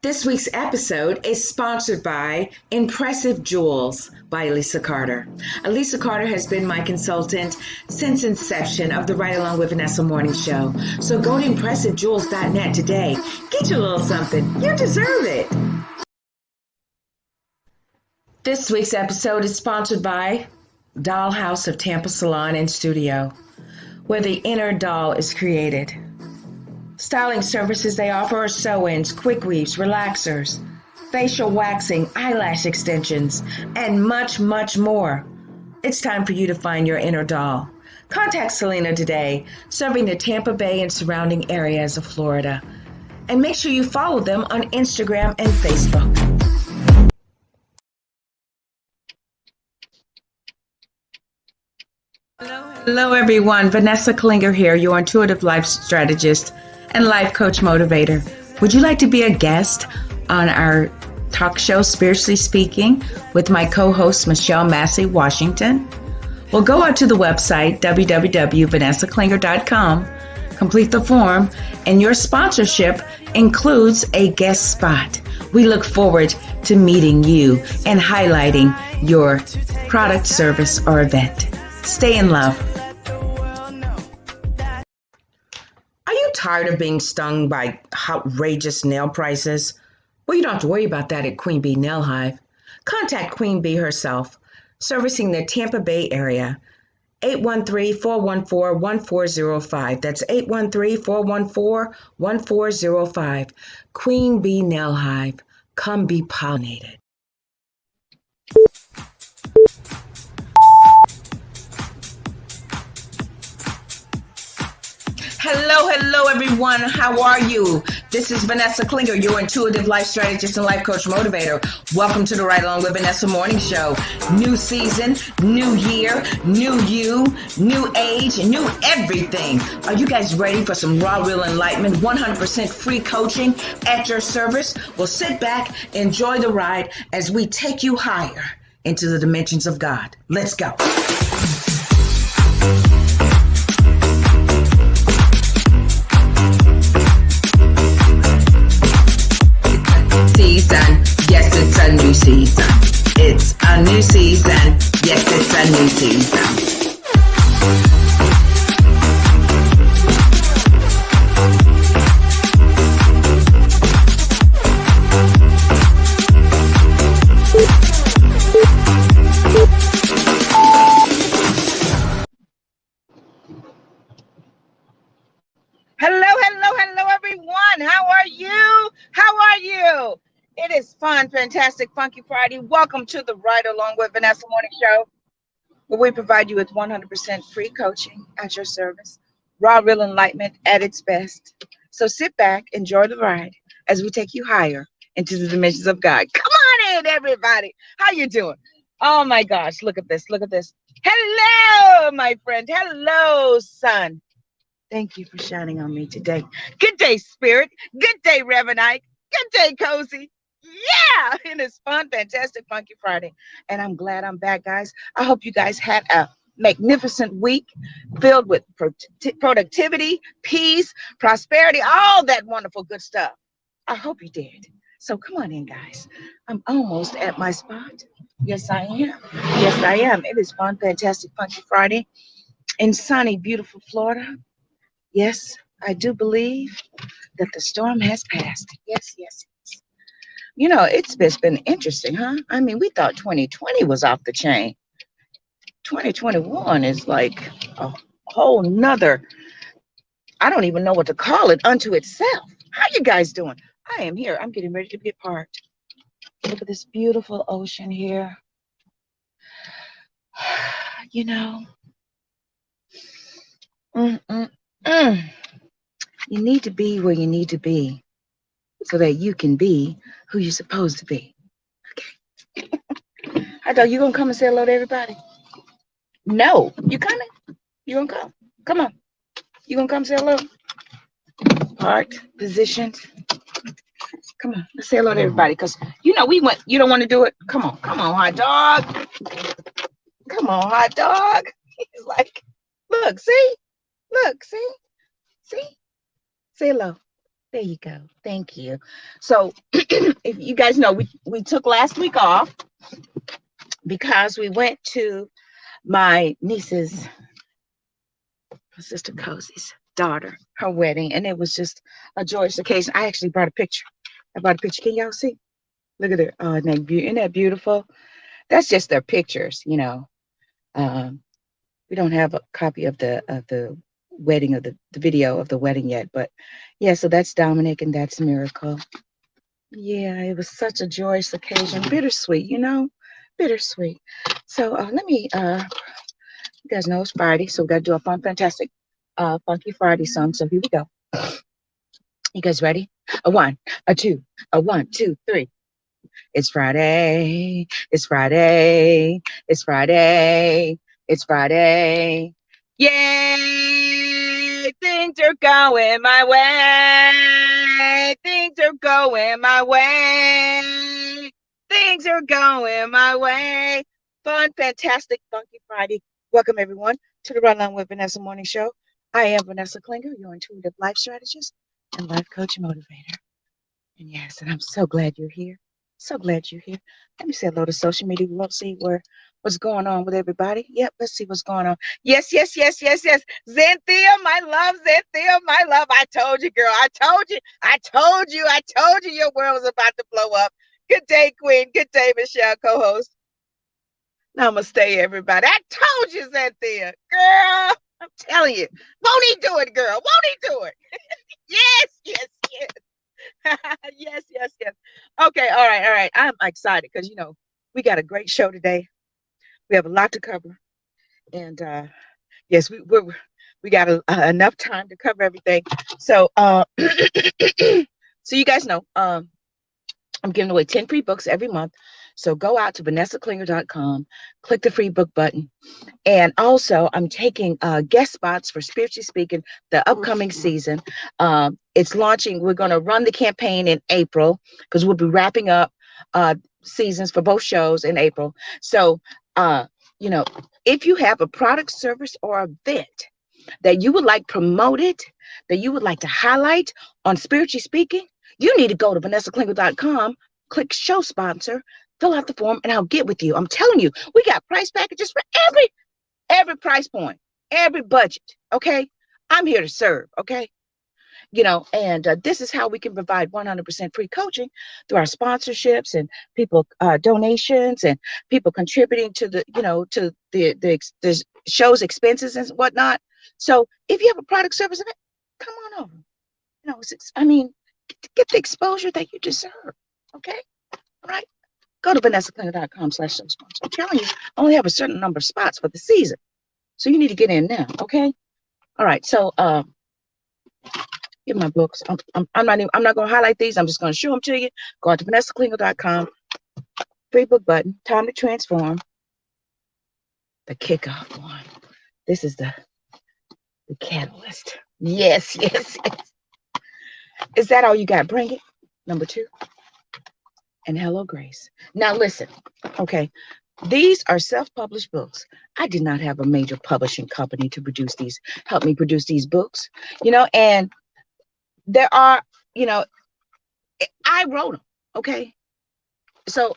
This week's episode is sponsored by Impressive Jewels by Elisa Carter. Elisa Carter has been my consultant since inception of the Right Along with Vanessa morning show. So go to impressivejewels.net today. Get you a little something. You deserve it. This week's episode is sponsored by Dollhouse of Tampa Salon and Studio, where the inner doll is created. Styling services they offer are sew-ins, quick weaves, relaxers, facial waxing, eyelash extensions, and much, much more. It's time for you to find your inner doll. Contact Selena today, serving the Tampa Bay and surrounding areas of Florida. And make sure you follow them on Instagram and Facebook. Hello everyone, Vanessa Klinger here, your intuitive life strategist and life coach motivator. Would you like to be a guest on our talk show, Spiritually Speaking, with my co-host, Michelle Massey Washington? Well, go out to the website, www.vanessaklinger.com, complete the form, and your sponsorship includes a guest spot. We look forward to meeting you and highlighting your product, service, or event. Stay in love. Are you tired of being stung by outrageous nail prices? Well, you don't have to worry about that at Queen Bee Nail Hive. Contact Queen Bee herself, servicing the Tampa Bay area. 813-414-1405. That's 813-414-1405. Queen Bee Nail Hive. Come be pollinated. Hello, everyone. How are you? This is Vanessa Klinger, your intuitive life strategist and life coach motivator. Welcome to the Right Along with Vanessa morning show. New season, new year, new you, new age, new everything. Are you guys ready for some raw, real enlightenment? 100% free coaching at your service? Well, sit back, enjoy the ride as we take you higher into the dimensions of God. Let's go. Season. Yes, it's a new season. It's a new season. Yes, it's a new season. Hello, everyone. How are you? It is fun, fantastic, funky Friday. Welcome to the Right Along with Vanessa morning show, where we provide you with 100% free coaching at your service, raw, real enlightenment at its best. So sit back, enjoy the ride as we take you higher into the dimensions of God. Come on in, everybody. How you doing? Oh my gosh, look at this. Hello, my friend. Hello, son. Thank you for shining on me today. Good day, Spirit. Good day, Reverend Ike. Good day, Cozy. Yeah, it is fun, fantastic, funky Friday. And I'm glad I'm back, guys. I hope you guys had a magnificent week filled with productivity, peace, prosperity, all that wonderful good stuff. I hope you did. So come on in, guys. I'm almost at my spot. Yes, I am. It is fun, fantastic, funky Friday in sunny, beautiful Florida. Yes, I do believe that the storm has passed. Yes. You know, it's been interesting, huh? I mean, we thought 2020 was off the chain. 2021 is like a whole nother, I don't even know what to call it, unto itself. How you guys doing? I am here. I'm getting ready to be a part. Look at this beautiful ocean here. You know, you need to be where you need to be so that you can be who you're supposed to be. Okay. Hi, dog. You gonna come and say hello to everybody? No. You coming? You gonna come? Come on. You gonna come say hello? Part, positioned. Come on. Let's say hello to everybody, because you know we went. You don't want to do it. Come on, hot dog. Come on, hot dog. He's like, look, see. Say hello. There you go. Thank you. So, if you guys know, we took last week off because we went to my niece's, my sister Cosey's daughter, her wedding, and it was just a joyous occasion. I actually brought a picture. I brought a picture. Can y'all see? Look at it. Oh, isn't that beautiful? That's just their pictures, you know. Um, we don't have a copy of the wedding of the video of the wedding yet, but yeah. So that's Dominic and that's Miracle. Yeah, it was such a joyous occasion. Bittersweet, you know, bittersweet. So let me. You guys know it's Friday, so we got to do a fun, fantastic, funky Friday song. So here we go. You guys ready? A one, a two, a one, two, three. It's Friday. It's Friday. It's Friday. It's Friday. Yay! Things are going my way. Things are going my way. Things are going my way. Fun, fantastic, funky Friday. Welcome, everyone, to the Run Along with Vanessa Morning Show. I am Vanessa Klinger, your intuitive life strategist and life coach and motivator. And yes, and I'm so glad you're here. So glad you're here. Let me say hello to social media. We'll see what's going on with everybody. Yep, let's see what's going on. Yes, yes, yes, yes, yes. Xanthia, my love, Xanthia, my love. I told you, girl. I told you. I told you. I told you your world was about to blow up. Good day, Queen. Good day, Michelle, co-host. Namaste, everybody. I told you, Xanthia. Girl, I'm telling you. Won't he do it, girl? Won't he do it? Yes, yes, yes. Yes, yes, yes. Okay, all right, all right. I'm excited because we got a great show today. We have a lot to cover, and yes, we got enough time to cover everything. So, so you guys know, I'm giving away 10 free books every month. So go out to vanessaklinger.com, click the free book button. And also, I'm taking guest spots for Spiritually Speaking, the upcoming season. It's launching. We're going to run the campaign in April because we'll be wrapping up seasons for both shows in April. So, uh, you know, if you have a product, service, or event that you would like promoted, that you would like to highlight on Spiritually Speaking, you need to go to vanessaklinger.com, click show sponsor, fill out the form, and I'll get with you. I'm telling you, we got price packages for every price point, every budget. Okay, I'm here to serve. Okay, and this is how we can provide 100% free coaching through our sponsorships and people donations and people contributing to the show's expenses and whatnot. So if you have a product, service, event, come on over. I mean, get the exposure that you deserve. Okay, all right. Go to vanessaklinger.com/sponsor. I'm telling you, I only have a certain number of spots for the season. So you need to get in now, okay? All right. So get my books. I'm not gonna highlight these. I'm just gonna show them to you. Go on to vanessaklinger.com, free book button, time to transform. The kickoff one. This is the catalyst. Yes, yes, yes. Is that all you got? Bring it. Number 2. And hello, Grace. Now listen, okay. These are self-published books. I did not have a major publishing company to help me produce these books, and there are, I wrote them, okay? So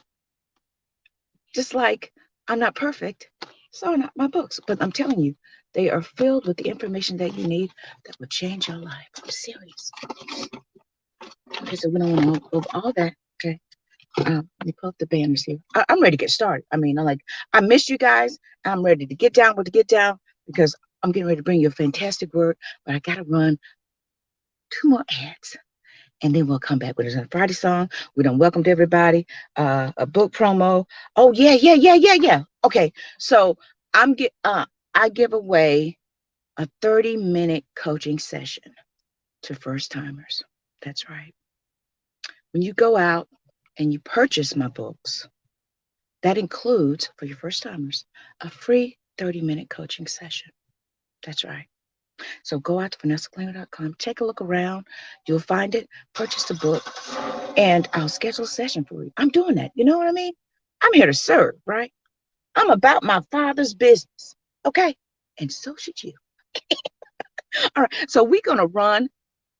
just like I'm not perfect, so are not my books, but I'm telling you, they are filled with the information that you need that will change your life. I'm serious. Okay, so we don't want to go over all that, okay? Let me pull up the banners here. I'm ready to get started. I mean, I missed you guys. I'm ready to get down with the get down because I'm getting ready to bring you a fantastic word, but I got to run 2 more ads. And then we'll come back with a Friday song. We done welcomed everybody. A book promo. Oh yeah, yeah, yeah, yeah, yeah. Okay, so I give away a 30-minute coaching session to first timers. That's right. When you go out and you purchase my books, that includes, for your first timers, a free 30-minute coaching session. That's right. So go out to vanessaklinger.com, take a look around. You'll find it, purchase the book, and I'll schedule a session for you. I'm doing that. You know what I mean? I'm here to serve, right? I'm about my Father's business, okay? And so should you. All right. So we're going to run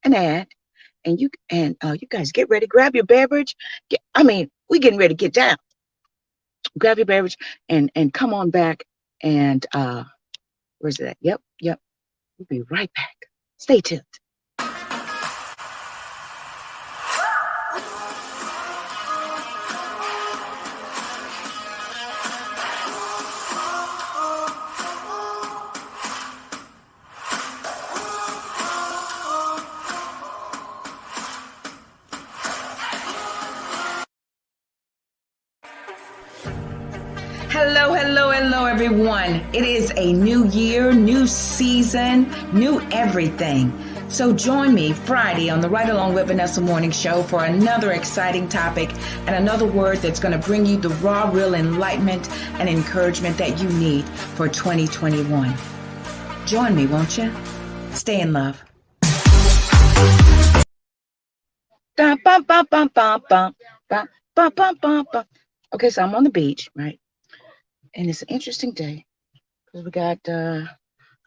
an ad, And you guys get ready, grab your beverage. We getting ready to get down. Grab your beverage and come on back. And where's it at? Yep. We'll be right back. Stay tuned. Hello, everyone. It is a new year, new season, new everything. So join me Friday on the Right Along with Vanessa morning show for another exciting topic and another word that's going to bring you the raw, real enlightenment and encouragement that you need for 2021. Join me, won't you? Stay in love. Okay, so I'm on the beach, right? And it's an interesting day because we got a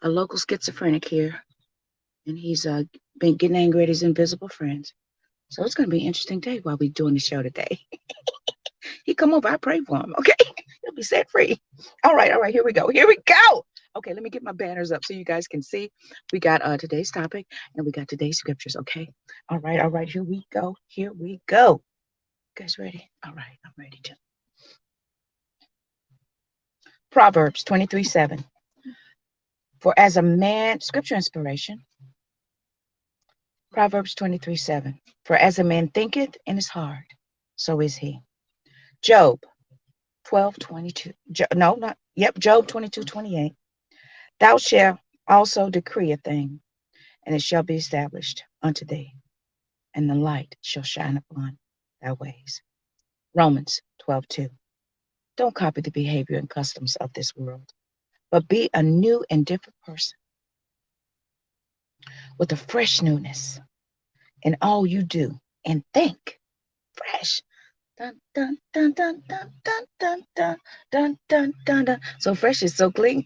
local schizophrenic here, and he's been getting angry at his invisible friends. So it's going to be an interesting day while we're doing the show today. He come over, I pray for him, okay? He'll be set free. All right, here we go. Okay, let me get my banners up so you guys can see. We got today's topic, and we got today's scriptures, okay? All right, here we go. You guys ready? All right, I'm ready to. Proverbs 23:7. For as a man, scripture inspiration. Proverbs 23:7. For as a man thinketh in his heart, so is he. Job 12:22. Job 22:28. Thou shalt also decree a thing, and it shall be established unto thee, and the light shall shine upon thy ways. Romans 12:2. Don't copy the behavior and customs of this world, but be a new and different person with a fresh newness in all you do and think. Fresh. Dun, dun, dun, dun, dun, dun, dun, dun, dun, dun, dun, dun. So fresh is so clean.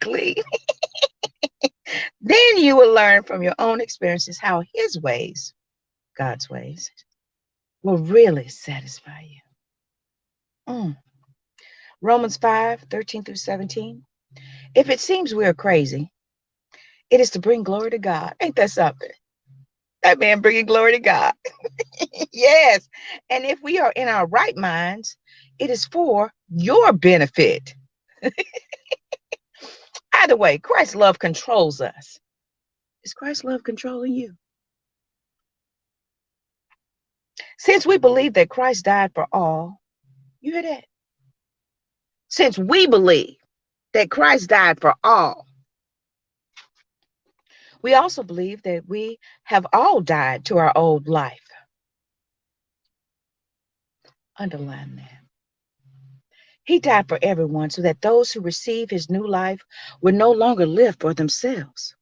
Then you will learn from your own experiences how his ways, God's ways, will really satisfy you. Romans 5:13-17. If it seems we are crazy, it is to bring glory to God. Ain't that something? That man bringing glory to God. Yes. And if we are in our right minds, it is for your benefit. Either way, Christ's love controls us. Is Christ's love controlling you? Since we believe that Christ died for all, you hear that? Since we believe that Christ died for all, we also believe that we have all died to our old life. Underline that. He died for everyone so that those who receive his new life will no longer live for themselves.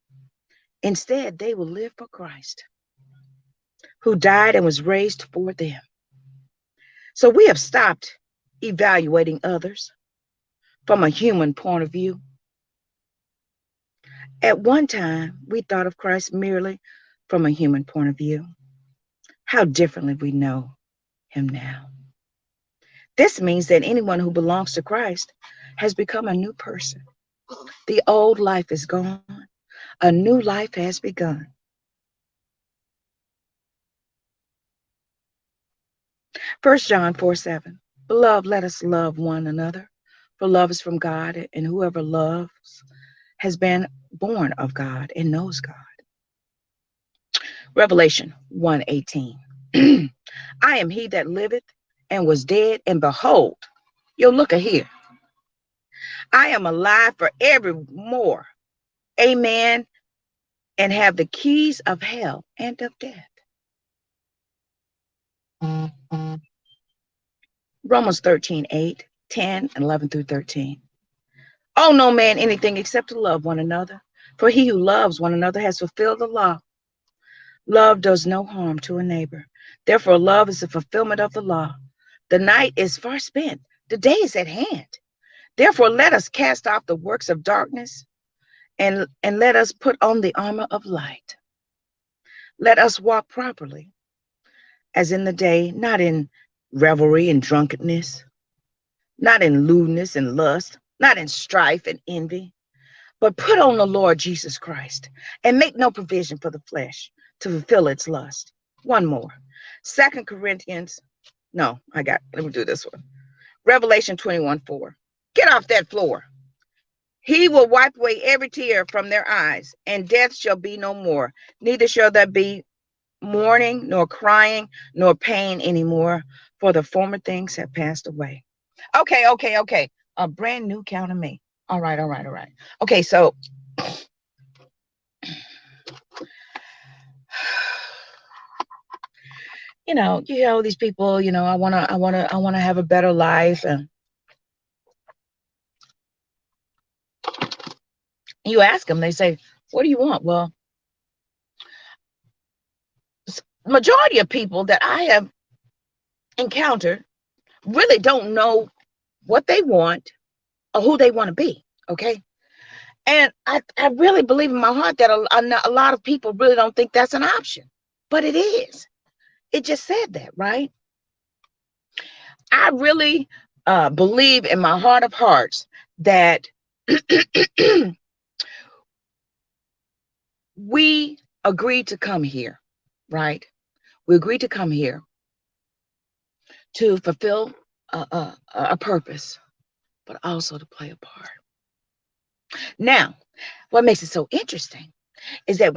Instead, they will live for Christ, who died and was raised for them. So we have stopped evaluating others from a human point of view. At one time, we thought of Christ merely from a human point of view. How differently we know him now. This means that anyone who belongs to Christ has become a new person. The old life is gone. A new life has begun. 1 John 4:7. Beloved, let us love one another, for love is from God, and whoever loves has been born of God and knows God. Revelation 1:18. I am he that liveth and was dead, and behold, look at here. I am alive forevermore. Amen. And have the keys of hell and of death. Romans 13:8, 10, 11-13. Owe no man anything except to love one another, for he who loves one another has fulfilled the law. Love does no harm to a neighbor. Therefore, love is the fulfillment of the law. The night is far spent. The day is at hand. Therefore, let us cast off the works of darkness and let us put on the armor of light. Let us walk properly as in the day, not in revelry and drunkenness, not in lewdness and lust, not in strife and envy, but put on the Lord Jesus Christ and make no provision for the flesh to fulfill its lust. One more. 2 Corinthians. No, let me do this one. Revelation 21:4. Get off that floor. He will wipe away every tear from their eyes, and death shall be no more. Neither shall there be mourning, nor crying, nor pain anymore, for the former things have passed away. Okay. A brand new count of me. All right. Okay, so these people, I wanna have a better life, and you ask them, they say, what do you want? Well, majority of people that I have encountered really don't know what they want or who they want to be. Okay. And I really believe in my heart that a lot of people really don't think that's an option, but it is. It just said that, right? I really believe in my heart of hearts that we agreed to come here, right? We agreed to come here to fulfill a purpose, but also to play a part. Now, what makes it so interesting is that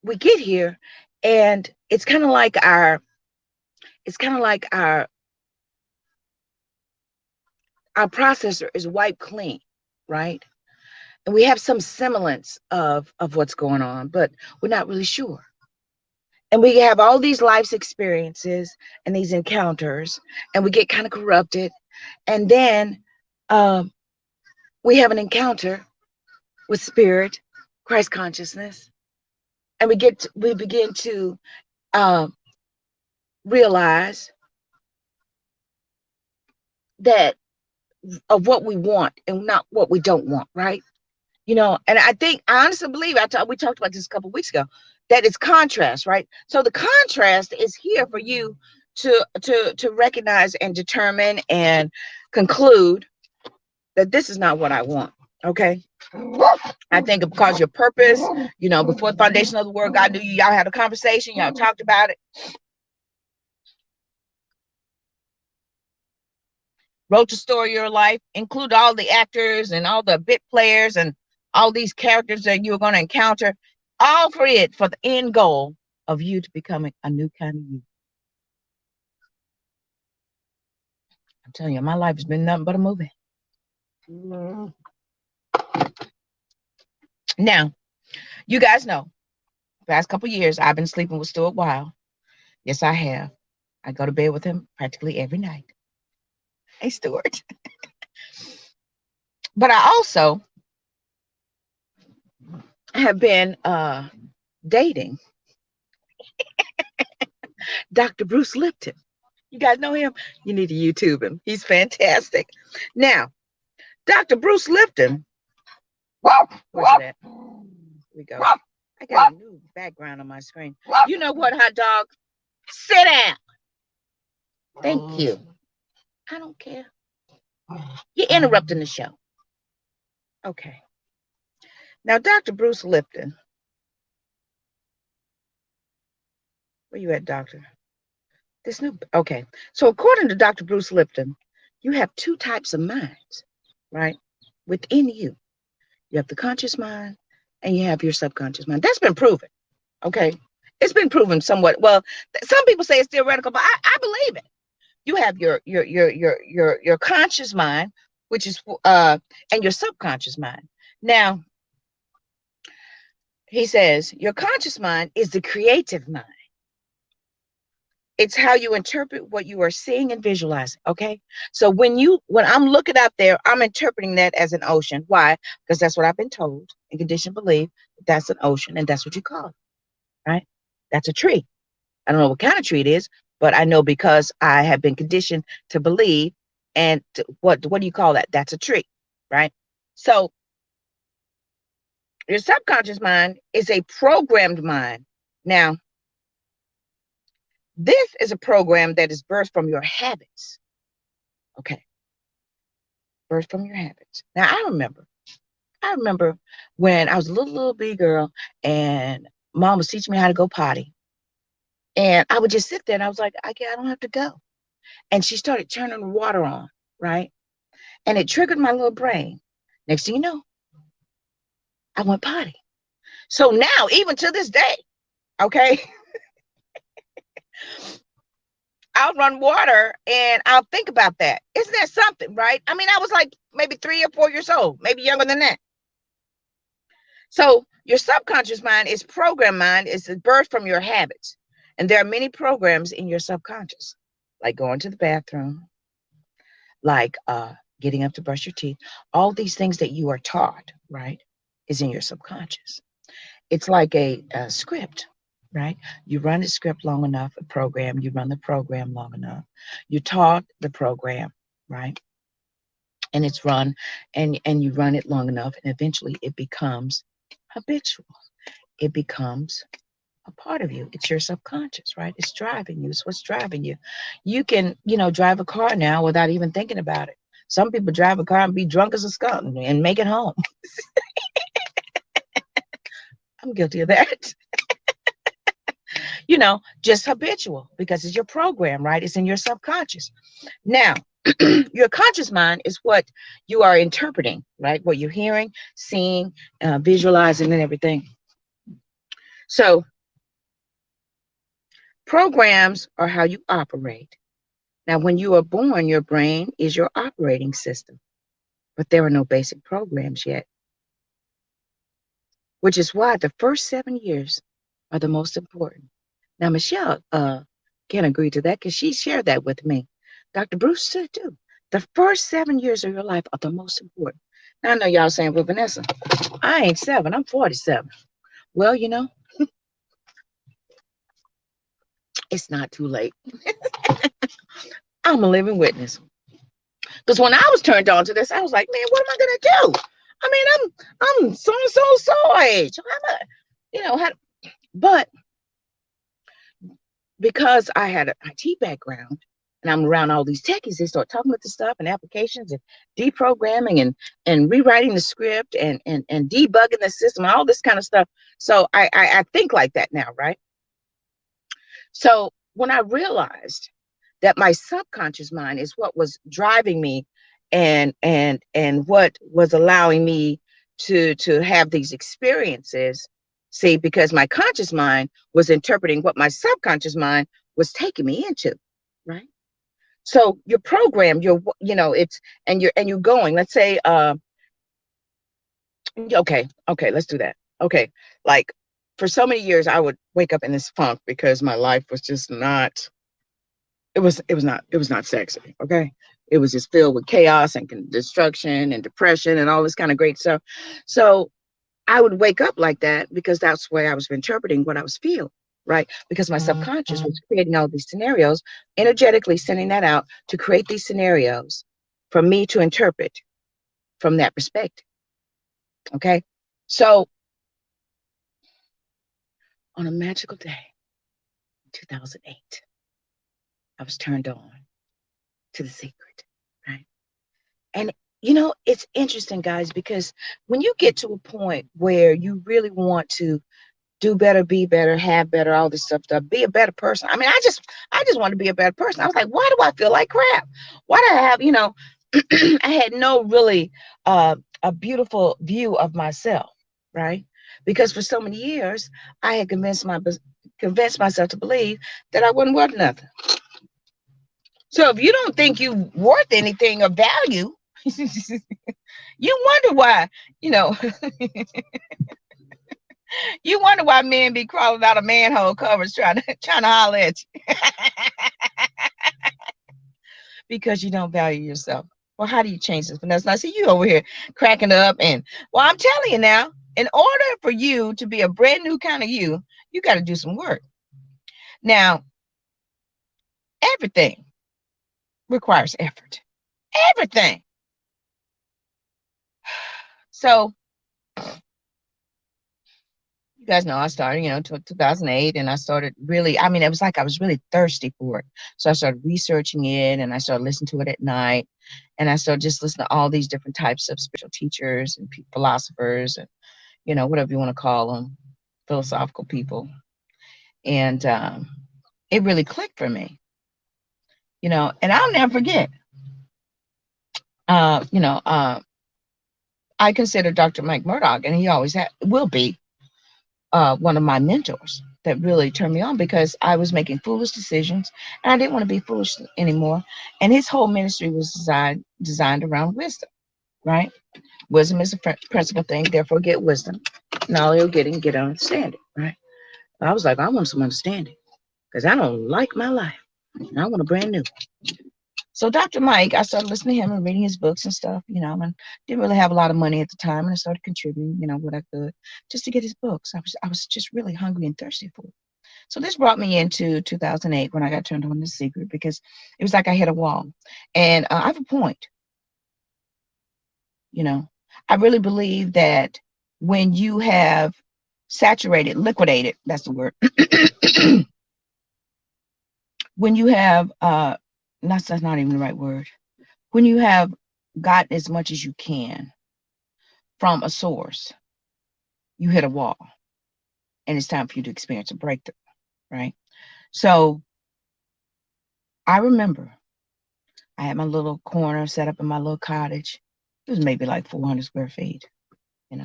we get here, and it's kind of like our processor is wiped clean, right? And we have some semblance of what's going on, but we're not really sure. And we have all these life's experiences and these encounters, and we get kind of corrupted. And then we have an encounter with spirit, Christ consciousness, and we begin to realize that of what we want and not what we don't want, right? And I honestly believe, we talked about this a couple of weeks ago, that it's contrast, right? So the contrast is here for you to recognize and determine and conclude that this is not what I want. Okay. I think because your purpose, before the foundation of the world, God knew you. Y'all had a conversation. Y'all talked about it. Wrote the story of your life, include all the actors and all the bit players and all these characters that you're going to encounter, all for the end goal of you to becoming a new kind of you. I'm telling you, my life has been nothing but a movie. Now, you guys know, the past couple of years, I've been sleeping with Stuart Wild. Yes, I have. I go to bed with him practically every night. Hey, Stuart. But I also have been dating Dr. Bruce Lipton. You guys know him? You need to YouTube him. He's fantastic. Now, Dr. Bruce Lipton. Where's it at? Here we go. I got a new background on my screen. You know what, hot dog? Sit down. Thank you. I don't care. You're interrupting the show. Okay. Now, Dr. Bruce Lipton. Where you at, doctor? Okay. So according to Dr. Bruce Lipton, you have two types of minds, right? Within you. You have the conscious mind and you have your subconscious mind. That's been proven. Okay. It's been proven somewhat. Well, some people say it's theoretical, but I believe it. You have your conscious mind, which is and your subconscious mind. Now, he says your conscious mind is the creative mind. It's how you interpret what you are seeing and visualizing. Okay. So when I'm looking out there, I'm interpreting that as an ocean. Why? Because that's what I've been told and conditioned belief. That's an ocean, and that's what you call it. Right? That's a tree. I don't know what kind of tree it is, but I know because I have been conditioned to believe. And what do you call that? That's a tree. Right? So your subconscious mind is a programmed mind. Now, This is a program that is birthed from your habits. Okay, birthed from your habits. Now I remember when I was a little bitty girl and mom was teaching me how to go potty. And I would just sit there and I was like, I don't have to go. And she started turning the water on, right? And it triggered my little brain. Next thing you know, I went potty. So now, even to this day, okay, I'll run water and I'll think about that. Isn't that something, right? I mean, I was like maybe 3 or 4 years old, maybe younger than that. So your subconscious mind is program mind, is birthed from your habits. And there are many programs in your subconscious, like going to the bathroom, like getting up to brush your teeth. All these things that you are taught, right, is in your subconscious. It's like a script, right? You run the script long enough, a program, you run the program long enough. You taught the program, right? And it's run and you run it long enough and eventually it becomes habitual. It becomes a part of you. It's your subconscious, right? It's driving you. It's what's driving you. You can, drive a car now without even thinking about it. Some people drive a car and be drunk as a skunk and make it home. I'm guilty of that. Just habitual because it's your program, right? It's in your subconscious. Now, your conscious mind is what you are interpreting, right? What you're hearing, seeing, visualizing, and everything. So, programs are how you operate. Now, when you are born, your brain is your operating system, but there are no basic programs yet, which is why the first 7 years are the most important. Now, Michelle can agree to that because she shared that with me. Dr. Bruce said too. The first 7 years of your life are the most important. Now, I know y'all saying, well, Vanessa, I ain't 7, I'm 47. Well, it's not too late. I'm a living witness. Because when I was turned on to this, I was like, man, what am I gonna do? I mean, I'm so age. I'm a, had, but because I had an IT background and I'm around all these techies, they start talking about the stuff and applications and deprogramming and rewriting the script and debugging the system and all this kind of stuff. So I think like that now, right? So when I realized that my subconscious mind is what was driving me and what was allowing me to have these experiences, see, because my conscious mind was interpreting what my subconscious mind was taking me into, right? So your program, it's and you're going, let's say okay, let's do that. Okay, like for so many years I would wake up in this funk because my life was just not, it was not sexy. Okay, it was just filled with chaos and destruction and depression and all this kind of great stuff. So I would wake up like that because that's where I was interpreting what I was feeling, right? Because my subconscious was creating all these scenarios, energetically sending that out to create these scenarios for me to interpret from that perspective. Okay, so on a magical day, 2008, I was turned on to the secret, right? And it's interesting, guys, because when you get to a point where you really want to do better, be better, have better, all this stuff, be a better person. I mean, I just want to be a better person. I was like, why do I feel like crap? Why do I have, I had no really a beautiful view of myself, right? Because for so many years, I had convinced myself to believe that I wasn't worth nothing. So if you don't think you worth anything of value, you wonder why, you know, you wonder why men be crawling out of manhole covers trying to holler at you. Because you don't value yourself. Well, how do you change this, Vanessa? I see you over here cracking up, and well, I'm telling you now, in order for you to be a brand new kind of you got to do some work. Now, everything requires effort. Everything. So you guys know I started, 2008, and I started really, I mean, it was like I was really thirsty for it. So I started researching it, and I started listening to it at night, and I started just listening to all these different types of spiritual teachers and philosophers, and whatever you want to call them, philosophical people, and it really clicked for me, and I'll never forget. Uh, you know, uh, I consider Dr. Mike Murdoch, and he always will be one of my mentors that really turned me on, because I was making foolish decisions and I didn't want to be foolish anymore. And his whole ministry was designed around wisdom, right? Wisdom is a principal thing, therefore get wisdom. Now you're get understanding, right? I was like, I want some understanding because I don't like my life. I want a brand new. So Dr. Mike, I started listening to him and reading his books and stuff, and didn't really have a lot of money at the time, and I started contributing, what I could, just to get his books. I was just really hungry and thirsty for it. So this brought me into 2008 when I got turned on to Secret, because it was like I hit a wall. And I have a point, you know. I really believe that when you have liquidated, that's the word. When you have, that's not even the right word. When you have gotten as much as you can from a source, you hit a wall, and it's time for you to experience a breakthrough, right? So I remember I had my little corner set up in my little cottage. It was maybe like 400 square feet, and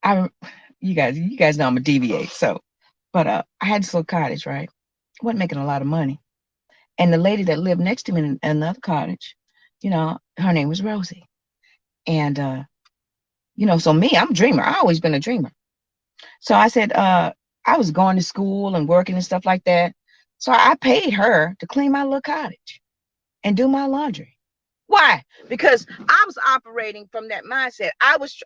I, you guys know I'm a deviate, so, but I had this little cottage, right? Wasn't making a lot of money, and the lady that lived next to me in another cottage, her name was Rosie, and so me, I'm a dreamer. I always been a dreamer. So I said, I was going to school and working and stuff like that. So I paid her to clean my little cottage and do my laundry. Why? Because I was operating from that mindset. I was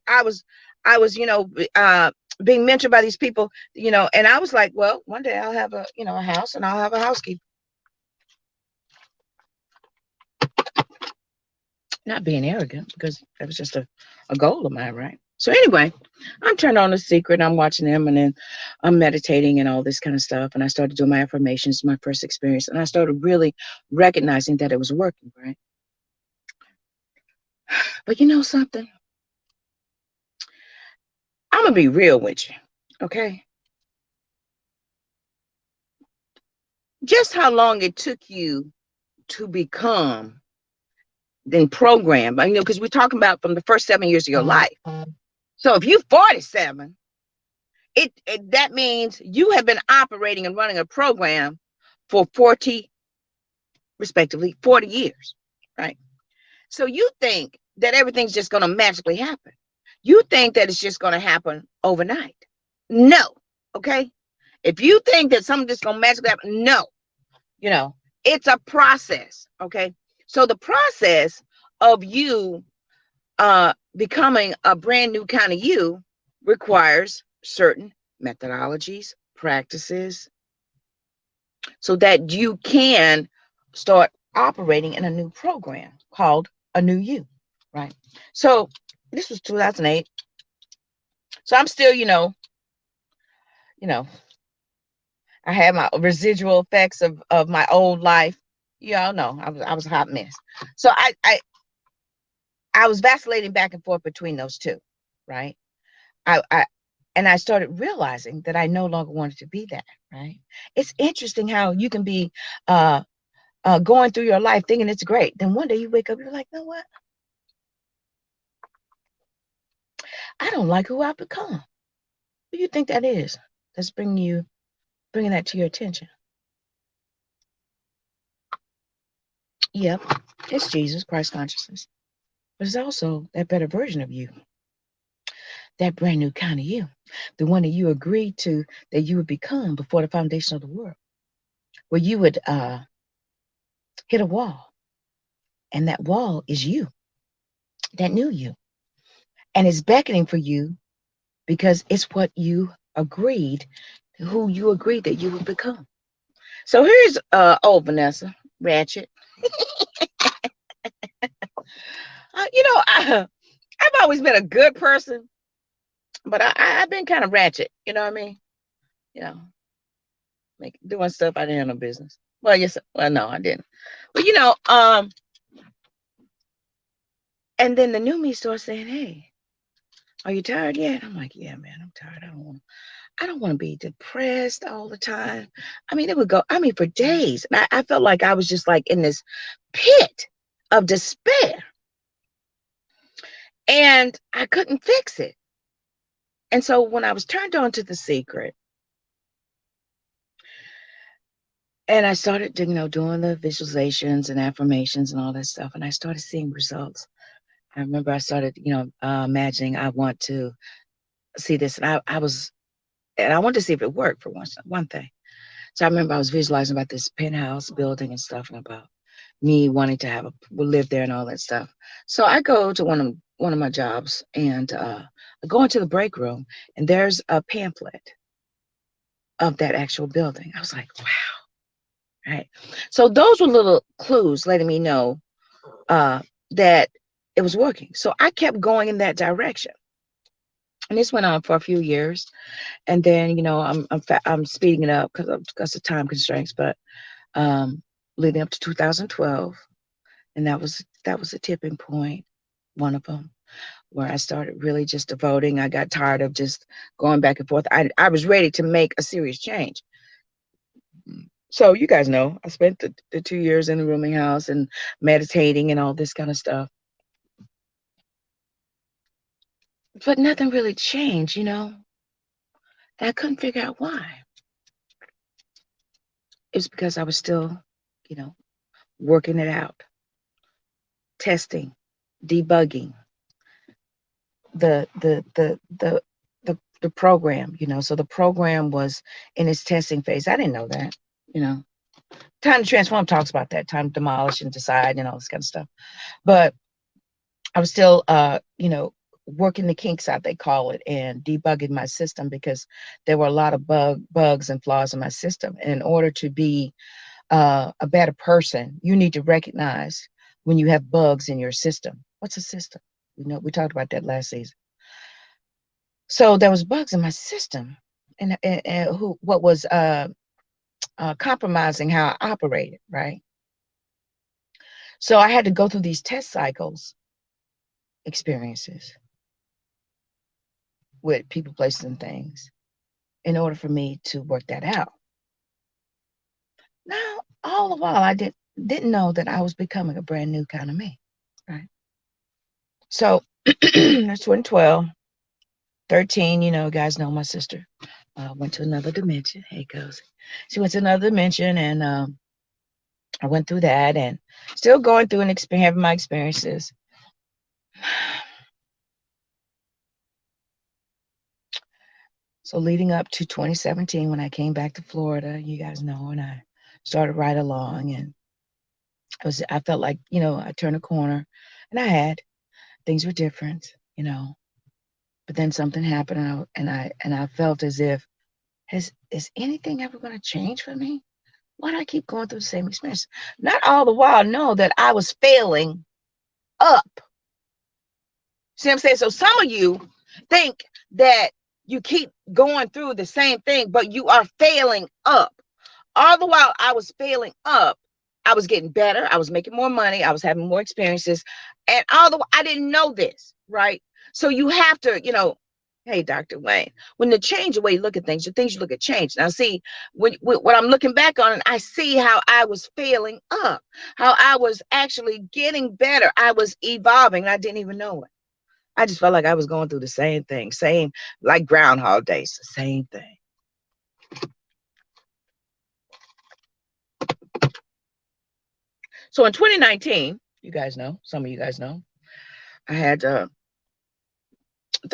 being mentored by these people, and I was like, well, one day I'll have a house, and I'll have a housekeeper. Not being arrogant, because that was just a goal of mine, right? So anyway, I'm turned on The Secret. I'm watching them, and then I'm meditating and all this kind of stuff. And I started doing my affirmations, my first experience, and I started really recognizing that it was working, right? But you know something? I'm gonna be real with you, okay? Just how long it took you to become then programmed, because we're talking about from the first 7 years of your life. So if you're 47, that means you have been operating and running a program for 40, respectively, 40 years, right? So you think that everything's just going to magically happen. You think that it's just going to happen overnight. No, okay? If you think that something's just going to magically happen, no. It's a process, okay? So the process of you becoming a brand new kind of you requires certain methodologies, practices, so that you can start operating in a new program called a new you, right? So this was 2008. So I'm still, I had my residual effects of my old life. Y'all know I was a hot mess. So I was vacillating back and forth between those two, right? And I started realizing that I no longer wanted to be that, right? It's interesting how you can be going through your life thinking it's great. Then one day you wake up, you're like, you know what? I don't like who I've become. What do you think that is? That's bringing that to your attention. Yep, it's Jesus, Christ consciousness. But it's also that better version of you, that brand new kind of you, the one that you agreed to that you would become before the foundation of the world, where you would hit a wall, and that wall is you, that new you, and it's beckoning for you because it's what you agreed, who you agreed that you would become. So here's old Vanessa Ratchet. I've always been a good person, But I've been kind of ratchet, you know what I mean? You know, doing stuff I didn't have no business. Well, yes, well, no, I didn't. But and then the new me starts saying, "Hey, are you tired yet?" I'm like, "Yeah, man, I'm tired. I don't want to be depressed all the time." I mean, it would go, I mean, for days. And I felt like I was just like in this pit of despair. And I couldn't fix it. And so when I was turned on to The Secret, and I started, doing the visualizations and affirmations and all that stuff, and I started seeing results. I remember I started, imagining I want to see this, and I wanted to see if it worked for one thing. So I remember I was visualizing about this penthouse building and stuff, and about me wanting to live there and all that stuff. So I go to one of my jobs, and I go into the break room, and there's a pamphlet of that actual building. I was like, wow, right? So those were little clues letting me know that it was working. So I kept going in that direction, and this went on for a few years. And then, I'm speeding it up because of time constraints, but leading up to 2012, and that was a tipping point, one of them, where I started really just devoting. I got tired of just going back and forth. I was ready to make a serious change. So you guys know I spent the 2 years in the rooming house and meditating and all this kind of stuff, but nothing really changed, and I couldn't figure out why. It was because I was still, you know working it out, testing, debugging the program. So the program was in its testing phase. I didn't know that. you know Time to Transform talks about that, time to demolish and decide and all this kind of stuff. But I was still working the kinks out, they call it, and debugging my system, because there were a lot of bugs and flaws in my system. And in order to be a better person, you need to recognize when you have bugs in your system. What's a system? We talked about that last season. So there was bugs in my system, and what was compromising how I operated, right? So I had to go through these test cycles experiences with people, places, and things in order for me to work that out. Now, all the while, I didn't know that I was becoming a brand new kind of me, right? So that's 2012, 13. Guys know my sister went to another dimension. Hey, Cozy. She went to another dimension, and I went through that, and still going through and having my experiences. So leading up to 2017, when I came back to Florida, you guys know, and I started right along, and I felt like, I turned a corner, and things were different, but then something happened, and I felt as if, is anything ever going to change for me? Why do I keep going through the same experience? Not all the while know that I was failing up. See what I'm saying? So some of you think that you keep going through the same thing, but you are failing up. All the while I was failing up, I was getting better. I was making more money. I was having more experiences. And all the while, I didn't know this, right? So you have to, hey, Dr. Wayne, when the change the way you look at things, the things you look at change. Now, see, when I'm looking back on it, I see how I was failing up, how I was actually getting better. I was evolving, and I didn't even know it. I just felt like I was going through the same thing, same, like Groundhog Days, the same thing. So in 2019, you guys know, some of you guys know, I had, I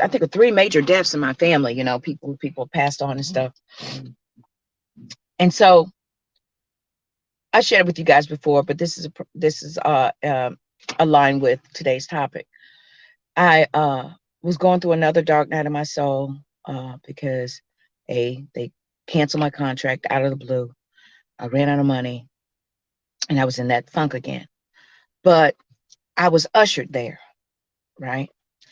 think, 3 major deaths in my family. People passed on and stuff. And so I shared it with you guys before, but this is aligned with today's topic. I was going through another dark night of my soul because they canceled my contract out of the blue. I ran out of money, and I was in that funk again. But I was ushered there, right?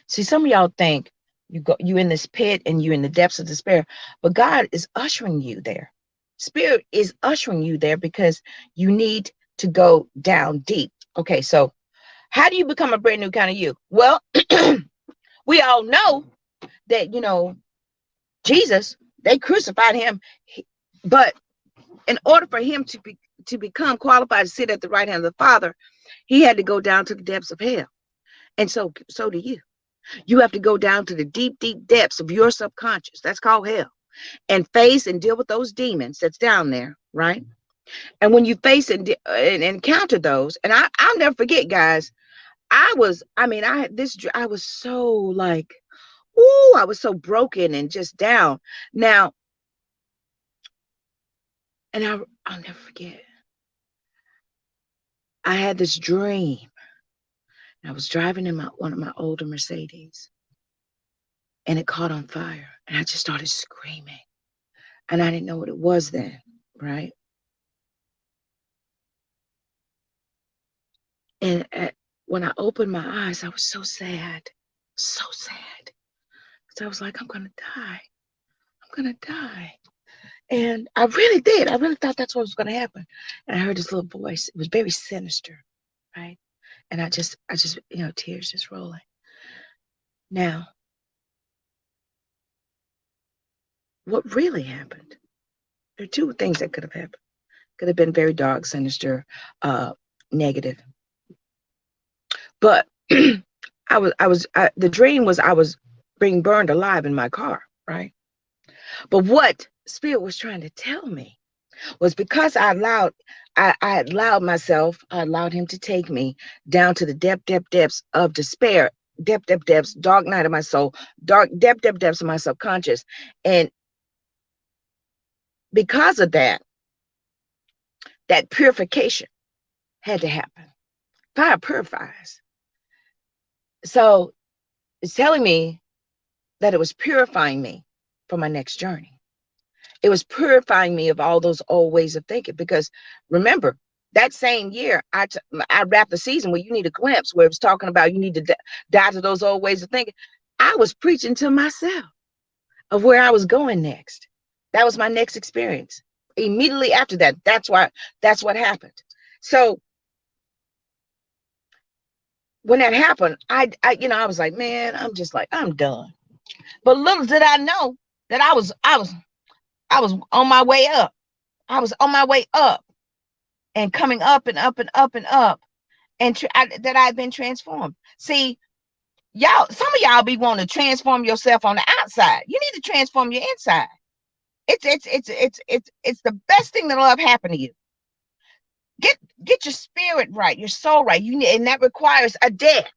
See, some of y'all think You in this pit and you in the depths of despair, but God is ushering you there. Spirit is ushering you there because you need to go down deep. Okay, so how do you become a brand new kind of you? Well, we all know that, Jesus, they crucified him, but in order for him to become qualified to sit at the right hand of the Father, he had to go down to the depths of hell. And so do you. You have to go down to the deep, deep depths of your subconscious. That's called hell. And face and deal with those demons that's down there, right? And when you face and encounter those, and I'll never forget, guys, I was so like, ooh, I was so broken and just down. Now, and I'll never forget. I had this dream. I was driving in one of my older Mercedes, and it caught on fire, and I just started screaming, and I didn't know what it was then, right? And when I opened my eyes, I was so sad, because I was like, I'm gonna die. And I really did. I really thought that's what was gonna happen. And I heard this little voice. It was very sinister, right? And I just, tears just rolling. Now, what really happened? There are two things that could have happened. Could have been very dark, sinister, negative. But the dream was I was being burned alive in my car, right? But what Spirit was trying to tell me was because I allowed him to take me down to the depths of despair, depths, dark night of my soul, depths of my subconscious. And because of that purification had to happen. Fire purifies. So it's telling me that it was purifying me for my next journey. It was purifying me of all those old ways of thinking. Because remember, that same year, I wrapped the season where you need a glimpse, where it was talking about you need to die to those old ways of thinking. I was preaching to myself of where I was going next. That was my next experience. Immediately after that, that's what happened. So when that happened, I was like, man, I'm done. But little did I know that I was on my way up. I was on my way up and coming up and up and up and up, and that I've been transformed. See, y'all, some of y'all be wanting to transform yourself on the outside. You need to transform your inside. It's the best thing that'll ever happen to you. Get your spirit right, your soul right. And that requires a death.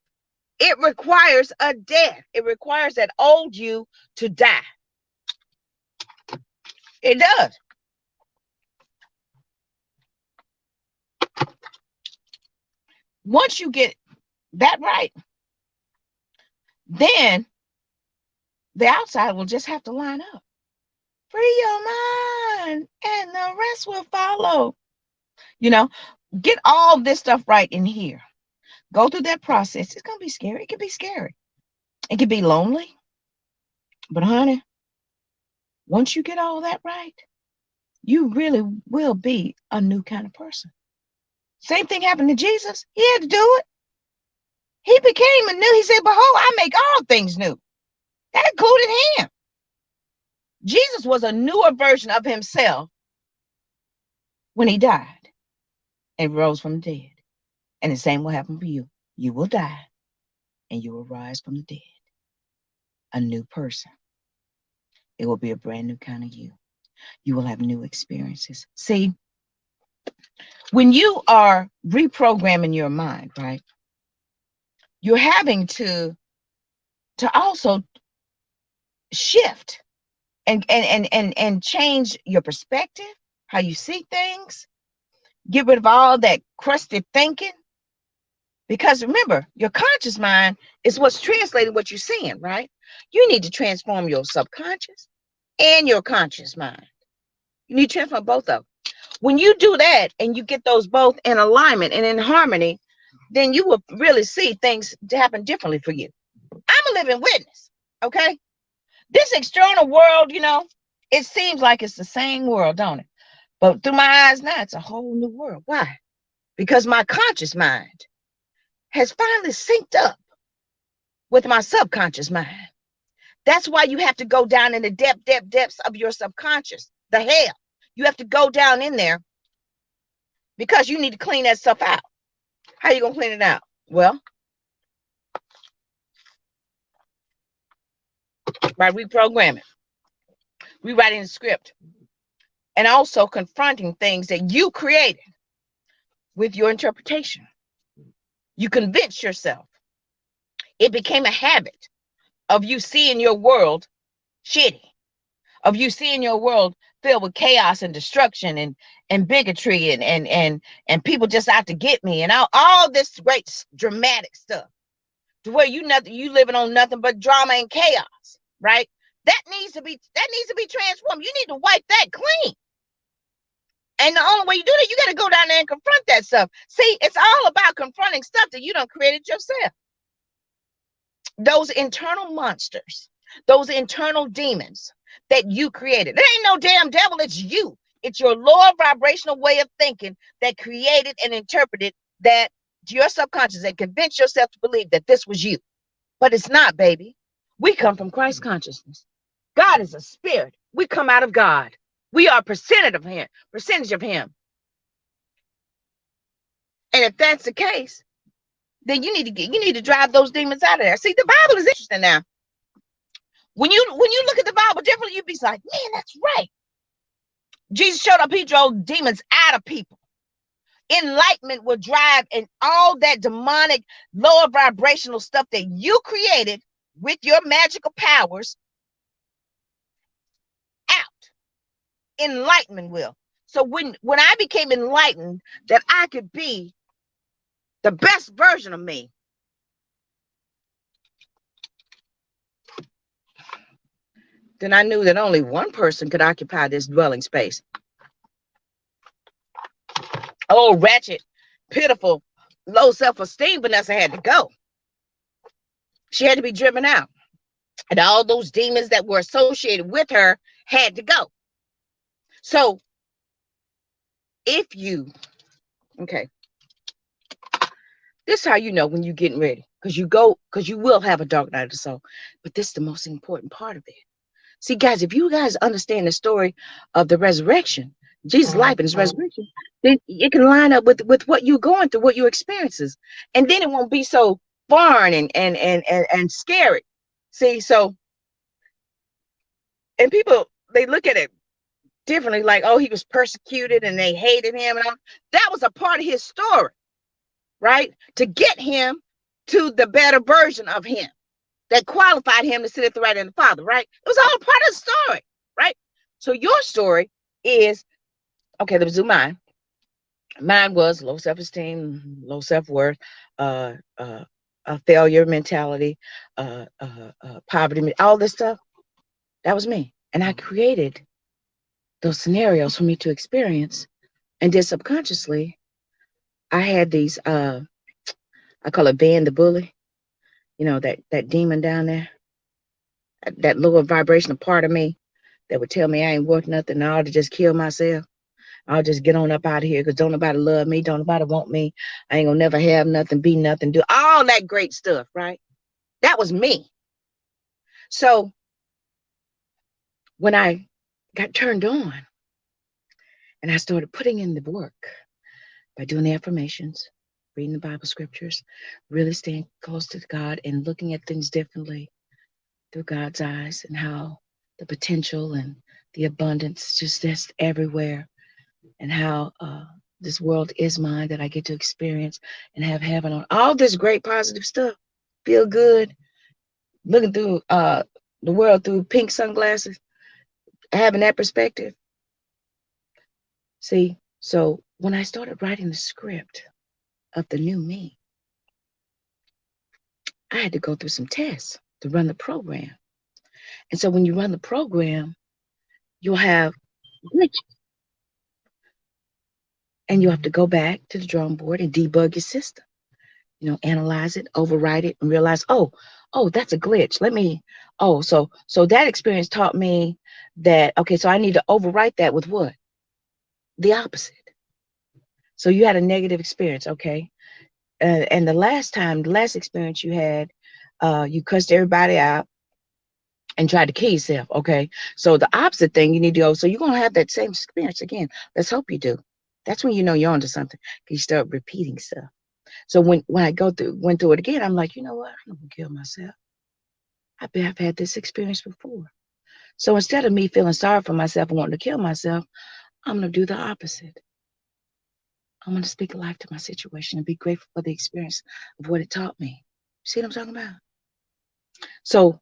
It requires a death. It requires that old you to die. It does. Once you get that right, then the outside will just have to line up. Free your mind and the rest will follow. Get all this stuff right in here. Go through that process. It's going to be scary. It can be scary. It can be lonely. But honey, once you get all that right, you really will be a new kind of person. Same thing happened to Jesus. He had to do it. He became a new. He said, behold, I make all things new. That included him. Jesus was a newer version of himself when he died and rose from the dead. And the same will happen for you. You will die and you will rise from the dead. A new person. It will be a brand new kind of you. You will have new experiences. See, when you are reprogramming your mind, right, you're having to also shift and change your perspective, how you see things, get rid of all that crusty thinking. Because remember, your conscious mind is what's translating what you're seeing, right? You need to transform your subconscious and your conscious mind. You need to transform both of them. When you do that and you get those both in alignment and in harmony, then you will really see things happen differently for you. I'm a living witness. Okay? This external world, it seems like it's the same world, don't it? But through my eyes now, it's a whole new world. Why? Because my conscious mind has finally synced up with my subconscious mind. That's why you have to go down in the depths of your subconscious, the hell. You have to go down in there because you need to clean that stuff out. How are you going to clean it out? Well, by reprogramming, rewriting the script, and also confronting things that you created with your interpretation. You convince yourself. It became a habit of you seeing your world shitty, of you seeing your world filled with chaos and destruction and bigotry and people just out to get me and all this great dramatic stuff, to where you living on nothing but drama and chaos, right? That needs to be transformed. You need to wipe that clean. And the only way you do that, you got to go down there and confront that stuff. See, it's all about confronting stuff that you done created yourself. Those internal monsters, those internal demons that you created. There ain't no damn devil, it's you. It's your lower vibrational way of thinking that created and interpreted that to your subconscious and convinced yourself to believe that this was you. But it's not, baby. We come from Christ consciousness. God is a spirit. We come out of God. We are percentage of him. And if that's the case, then you need to drive those demons out of there. See, the Bible is interesting now. When you look at the Bible differently, you'd be like, man, that's right. Jesus showed up, he drove demons out of people. Enlightenment will drive and all that demonic lower vibrational stuff that you created with your magical powers out. Enlightenment will. So when I became enlightened, that I could be the best version of me, then I knew that only one person could occupy this dwelling space. Oh, wretched, pitiful, low self-esteem Vanessa had to go. She had to be driven out. And all those demons that were associated with her had to go. So if you, okay, this is how you know when you're getting ready. Because you will have a dark night of the soul. But this is the most important part of it. See, guys, if you guys understand the story of the resurrection, Jesus' life and his resurrection, then it can line up with what you're going through, what your experiences. And then it won't be so foreign and scary. See, so, and people, they look at it differently, like, oh, he was persecuted and they hated him. And all. That was a part of his story, right? To get him to the better version of him that qualified him to sit at the right hand of the Father, right? It was all part of the story, right? So your story is, okay, let's do mine. Mine was low self-esteem, low self-worth, a failure mentality, poverty, all this stuff. That was me. And I created those scenarios for me to experience. And then subconsciously, I had these, I call it Van the bully, that demon down there, that lower vibrational part of me that would tell me I ain't worth nothing and I ought to just kill myself. I'll just get on up out of here because don't nobody love me. Don't nobody want me. I ain't gonna never have nothing, be nothing, do all that great stuff, right? That was me. So when I got turned on and I started putting in the work by doing the affirmations, reading the Bible scriptures, really staying close to God and looking at things differently through God's eyes and how the potential and the abundance just everywhere, and how this world is mine, that I get to experience and have heaven on. All this great positive stuff. Feel good. Looking through the world through pink sunglasses. Having that perspective. See, so when I started writing the script of the new me, I had to go through some tests to run the program. And so when you run the program, you'll have glitches. And you have to go back to the drawing board and debug your system. Analyze it, overwrite it, and realize, oh, Oh, that's a glitch. Let me, oh, so that experience taught me that, okay, so I need to overwrite that with what? The opposite. So you had a negative experience, okay? And the last experience you had, you cussed everybody out and tried to kill yourself, okay? So the opposite thing you need to go, so you're going to have that same experience again. Let's hope you do. That's when you know you're onto something, because you start repeating stuff. So when I went through it again, I'm like, you know what? I'm not going to kill myself. I've had this experience before. So instead of me feeling sorry for myself and wanting to kill myself, I'm going to do the opposite. I'm going to speak life to my situation and be grateful for the experience of what it taught me. See what I'm talking about? So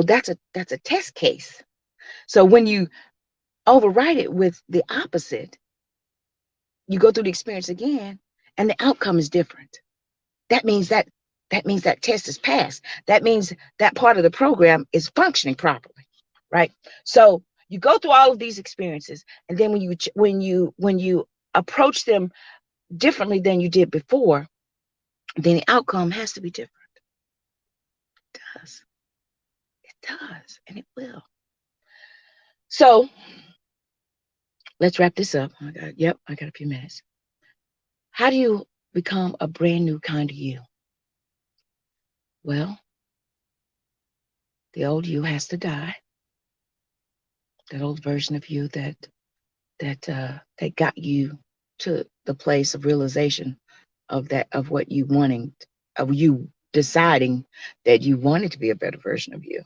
that's a test case. So when you override it with the opposite, you go through the experience again and the outcome is different. That means that test is passed. That means that part of the program is functioning properly, right? So you go through all of these experiences, and then when you approach them differently than you did before, then the outcome has to be different. It does. It does, and it will. So let's wrap this up. I got a few minutes. How do you become a brand new kind of you? Well, the old you has to die. That old version of you that got you to the place of realization of what you wanting, of you deciding that you wanted to be a better version of you.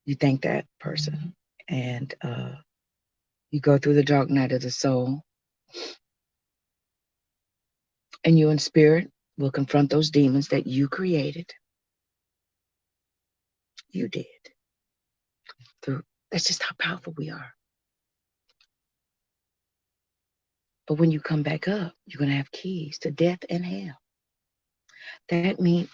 You thank that person, and you go through the dark night of the soul, and you in spirit will confront those demons that you created. You did. Through That's just how powerful we are. But when you come back up, you're gonna have keys to death and hell. That means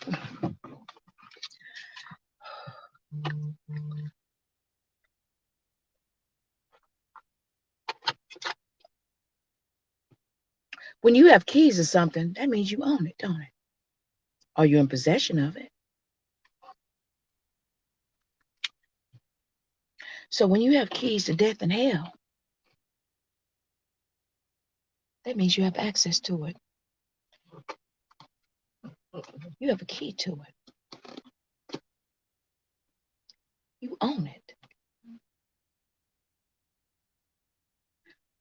when you have keys to something, that means you own it, don't it? Are you in possession of it? So when you have keys to death and hell, that means you have access to it. You have a key to it. You own it.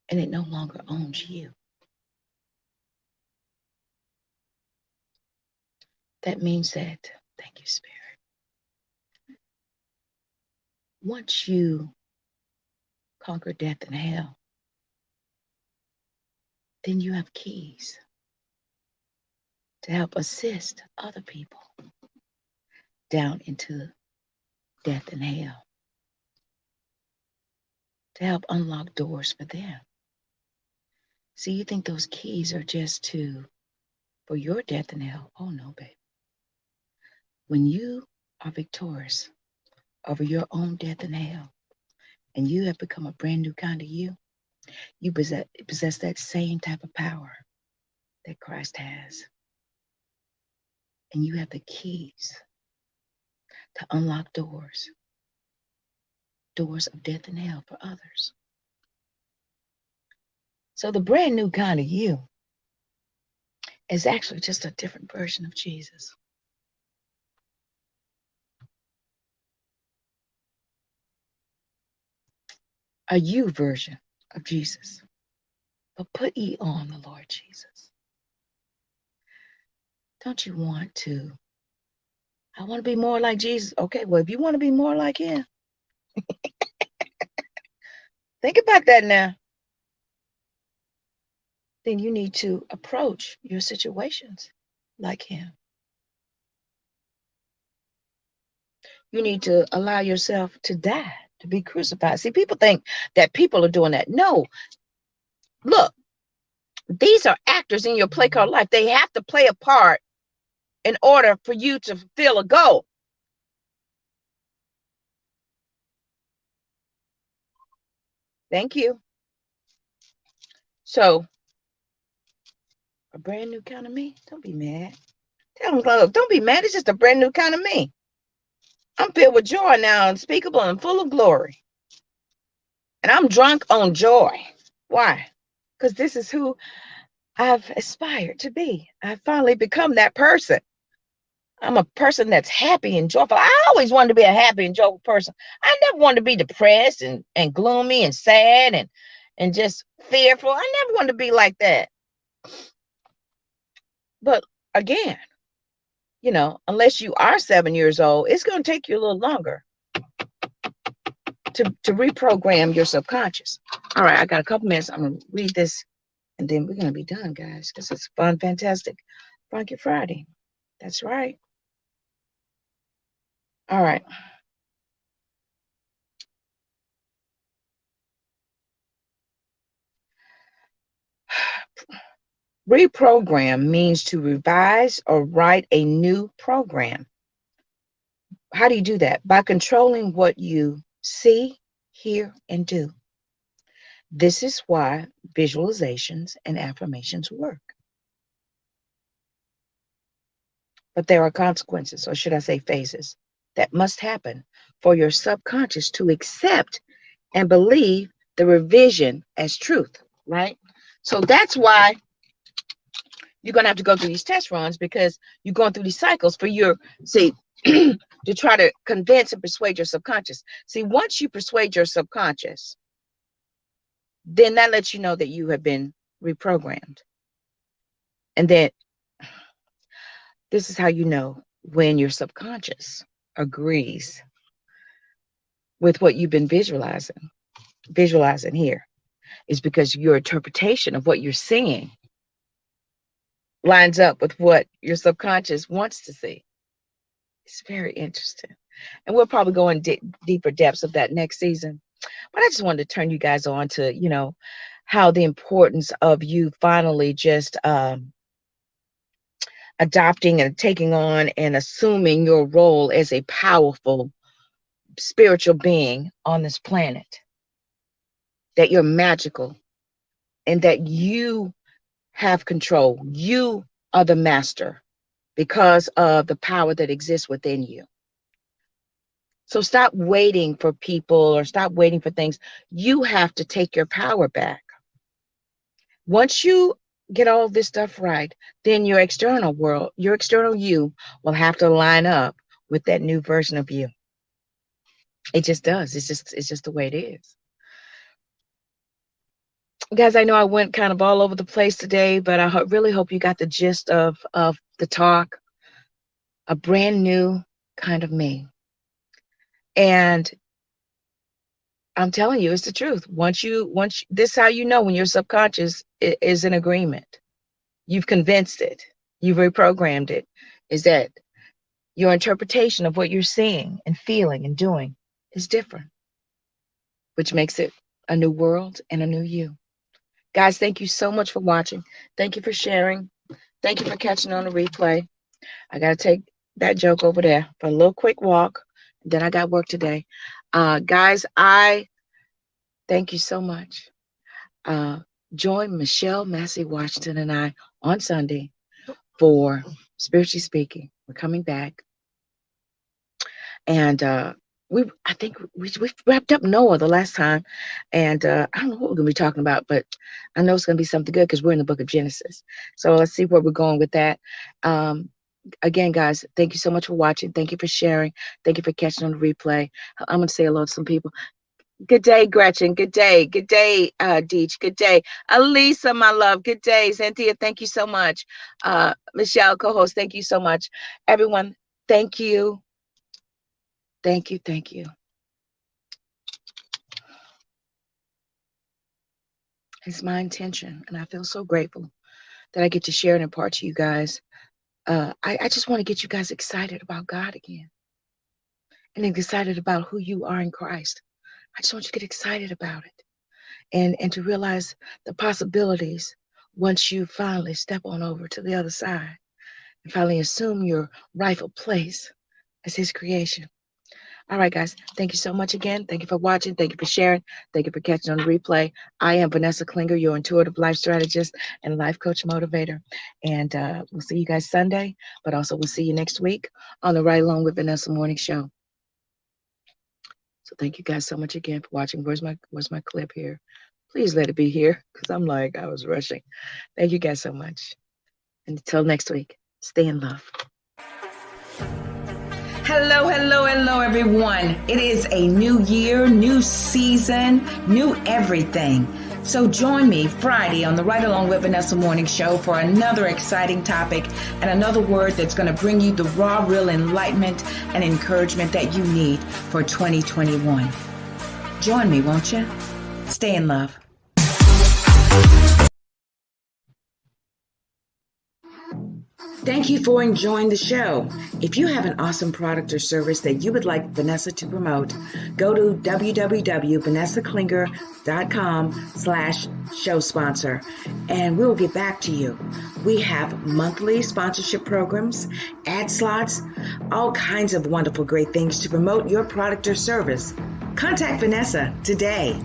And it no longer owns you. That means that, thank you, Spirit. Once you conquer death and hell, then you have keys to help assist other people down into death and hell, to help unlock doors for them. See, you think those keys are just for your death and hell? Oh no, baby. When you are victorious over your own death and hell, and you have become a brand new kind of you possess that same type of power that Christ has. And you have the keys to unlock doors of death and hell for others. So the brand new kind of you is actually just a different version of Jesus. A you version of Jesus. But put ye on the Lord Jesus. Don't you want to? I want to be more like Jesus. Okay, well, if you want to be more like him, think about that now. Then you need to approach your situations like him. You need to allow yourself to die, to be crucified. See, people think that people are doing that. No, look, these are actors in your play called life. They have to play a part in order for you to fulfill a goal. Thank you. So, a brand new kind of me, don't be mad. Don't be mad. It's just a brand new kind of me. I'm filled with joy now, unspeakable and full of glory. And I'm drunk on joy. Why? Because this is who I've aspired to be. I've finally become that person. I'm a person that's happy and joyful. I always wanted to be a happy and joyful person. I never wanted to be depressed and gloomy and sad and just fearful. I never wanted to be like that. But again, unless you are 7 years old, it's going to take you a little longer to reprogram your subconscious. All right, I got a couple minutes. I'm going to read this and then we're going to be done, guys, because it's fun, fantastic, Funky Friday. That's right. All right. Reprogram means to revise or write a new program. How do you do that? By controlling what you see, hear, and do. This is why visualizations and affirmations work. But there are consequences, or should I say phases, that must happen for your subconscious to accept and believe the revision as truth, right? So that's why you're going to have to go through these test runs, because you're going through these cycles for your, see, to try to convince and persuade your subconscious. See, once you persuade your subconscious, then that lets you know that you have been reprogrammed. And then this is how you know when your subconscious agrees with what you've been visualizing here, is because your interpretation of what you're seeing lines up with what your subconscious wants to see. It's very interesting. And we'll probably go in deeper depths of that next season. But I just wanted to turn you guys on to, how the importance of you finally just adopting and taking on and assuming your role as a powerful spiritual being on this planet. That you're magical and that you have control. You are the master because of the power that exists within you. So stop waiting for people or stop waiting for things. You have to take your power back. Once you get all this stuff right, then your external world, your external you will have to line up with that new version of you. It just does. It's just the way it is. Guys, I know I went kind of all over the place today, but I really hope you got the gist of the talk. A brand new kind of me. And I'm telling you, it's the truth. Once this is how you know when your subconscious is in agreement. You've convinced it. You've reprogrammed it. Is that your interpretation of what you're seeing and feeling and doing is different, which makes it a new world and a new you. Guys, thank you so much for watching. Thank you for sharing. Thank you for catching on the replay. I got to take that joke over there for a little quick walk. Then I got work today. Guys, I thank you so much. Join Michelle Massey Washington and I on Sunday for Spiritually Speaking. We're coming back. And I think we wrapped up Noah the last time. And I don't know what we're going to be talking about, but I know it's going to be something good because we're in the book of Genesis. So let's see where we're going with that. Again, guys, thank you so much for watching. Thank you for sharing. Thank you for catching on the replay. I'm going to say hello to some people. Good day, Gretchen. Good day. Good day, Deech. Good day. Elisa, my love. Good day. Xanthia, thank you so much. Michelle, co-host, thank you so much. Everyone, thank you. Thank you. Thank you. It's my intention, and I feel so grateful that I get to share and impart to you guys. I just want to get you guys excited about God again and excited about who you are in Christ. I just want you to get excited about it and to realize the possibilities once you finally step on over to the other side and finally assume your rightful place as His creation. All right, guys. Thank you so much again. Thank you for watching. Thank you for sharing. Thank you for catching on the replay. I am Vanessa Klinger, your intuitive life strategist and life coach motivator. And we'll see you guys Sunday, but also we'll see you next week on the Right Along with Vanessa morning show. So thank you guys so much again for watching. Where's my clip here? Please let it be here because I was rushing. Thank you guys so much. And until next week, stay in love. Hello, hello, hello, everyone. It is a new year, new season, new everything. So join me Friday on the Right Along with Vanessa morning show for another exciting topic and another word that's going to bring you the raw, real enlightenment and encouragement that you need for 2021. Join me, won't you? Stay in love. Thank you for enjoying the show. If you have an awesome product or service that you would like Vanessa to promote, go to www.vanessaklinger.com/show sponsor and we'll get back to you. We have monthly sponsorship programs, ad slots, all kinds of wonderful great things to promote your product or service. Contact Vanessa today.